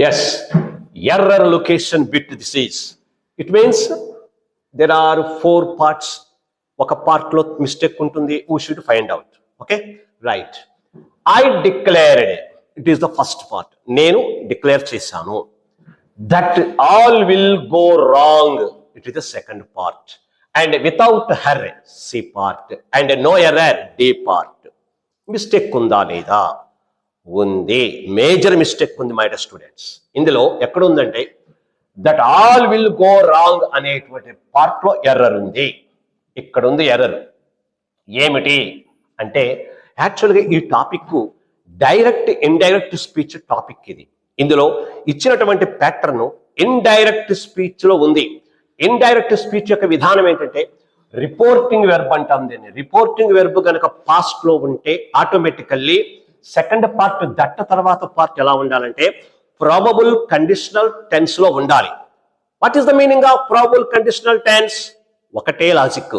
Yes, error location bit this is. It means there are 4 parts. ఒక part లో mistake ఉంటుంది. We should find out. Okay, right. I declared. It is the first part. నేను declare చేశాను. That all will go wrong. It is the second part. And without her, C part. And no error, D part. Mistake ఉందా లేదా? ఉంది. Major mistake ఉంది my dear students. ఇందులో ఎక్కడ ఉందంటే that all will go wrong అనేటువంటి part లో error ఉంది. ఇక్కడ ఉంది ఎర్రర్. ఏమిటి అంటే యాక్చువల్గా ఈ topic direct indirect speech topic ఇది. ఇందులో ఇచ్చినటువంటి ప్యాటర్న్ ఇండైరెక్ట్ స్పీచ్ లో ఉంది. ఇండైరెక్ట్ స్పీచ్ యొక్క విధానం ఏంటంటే రిపోర్టింగ్ వెర్బ్ అంటాం దీన్ని. రిపోర్టింగ్ వెర్బ్ కనుక పాస్ట్ లో ఉంటే ఆటోమేటికల్లీ సెకండ్ పార్ట్ దట్ తర్వాత పార్ట్ ఎలా ఉండాలంటే ప్రాబబుల్ కండిషనల్ టెన్స్ లో ఉండాలి. What is the meaning of probable conditional tense? ఒకటే లాజిక్.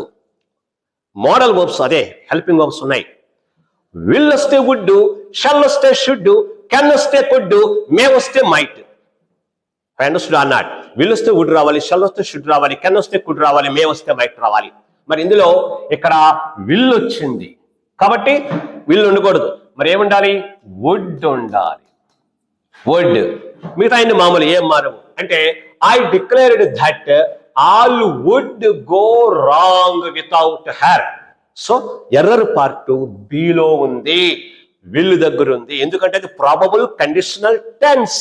మోడల్ వర్బ్స్ అదే హెల్పింగ్ వర్బ్స్ ఉన్నాయి. విల్ వస్తే వుడ్, షల్ వస్తే షుడ్, కెన్ వస్తే కుడ్, మే వస్తే might. Understood or not? Will వస్తే వుడ్ రావాలి, షల్ వస్తే షుడ్ రావాలి, కెన్ వస్తే కుడ్ రావాలి, మే వస్తే మైట్ రావాలి. మరి ఇందులో ఇక్కడ విల్ వచ్చింది కాబట్టి విల్ ఉండకూడదు. మరి ఏముండాలి? వుడ్ ఉండాలి. వుడ్. మిగతా అన్ని మామూలు ఏం మారవు. అంటే I declared that all would go wrong without her. So error part below ఉంది, విల్ దగ్గర ఉంది. ఎందుకంటే అది ప్రాబబుల్ కండిషనల్ టెన్స్.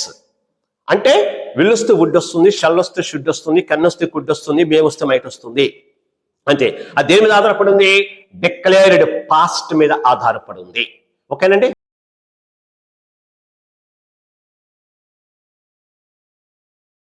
అంటే విల్ వస్తే వుడ్ వస్తుంది, షల్ వస్తే షుడ్ వస్తుంది, కెన్ వస్తే కుడ్ వస్తుంది, మే వస్తే మైట్ వస్తుంది. అంతే. అది దేని మీద ఆధారపడి ఉంది? డిక్లేర్డ్ పాస్ట్ మీద ఆధారపడి ఉంది. ఓకేనండి.